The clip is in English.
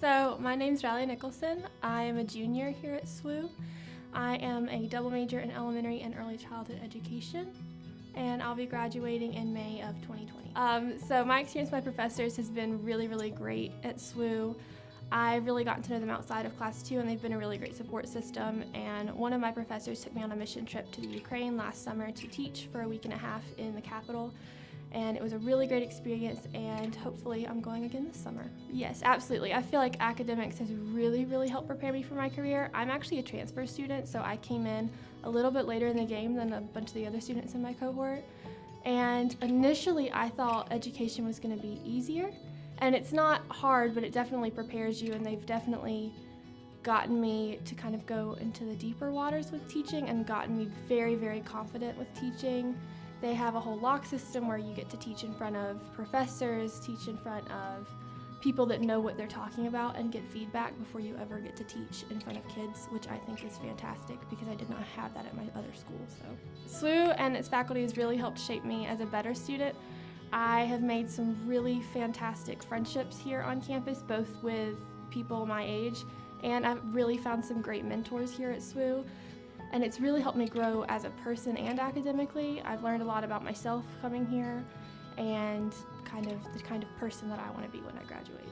So my name's Nicholson. I am a junior here at SWU. I am a double major in elementary and early childhood education, and I'll be graduating in May of 2020. So my experience with my professors has been really great at SWU. I've really gotten to know them outside of class too, and they've been a really great support system. And one of my professors took me on a mission trip to the Ukraine last summer to teach for a week and a half in the capital. And it was a really great experience, and hopefully I'm going again this summer. Yes, absolutely. I feel like academics has really helped prepare me for my career. I'm actually a transfer student, so I came in a little bit later in the game than a bunch of the other students in my cohort. And initially I thought education was going to be easier. And it's not hard, but it definitely prepares you, and they've definitely gotten me to kind of go into the deeper waters with teaching and gotten me very confident with teaching. They have a whole lock system where you get to teach in front of professors, teach in front of people that know what they're talking about, and get feedback before you ever get to teach in front of kids, which I think is fantastic because I did not have that at my other school. So SWU and its faculty has really helped shape me as a better student. I have made some really fantastic friendships here on campus, both with people my age, and I've really found some great mentors here at SWU. And it's really helped me grow as a person and academically. I've learned a lot about myself coming here and the kind of person that I want to be when I graduate.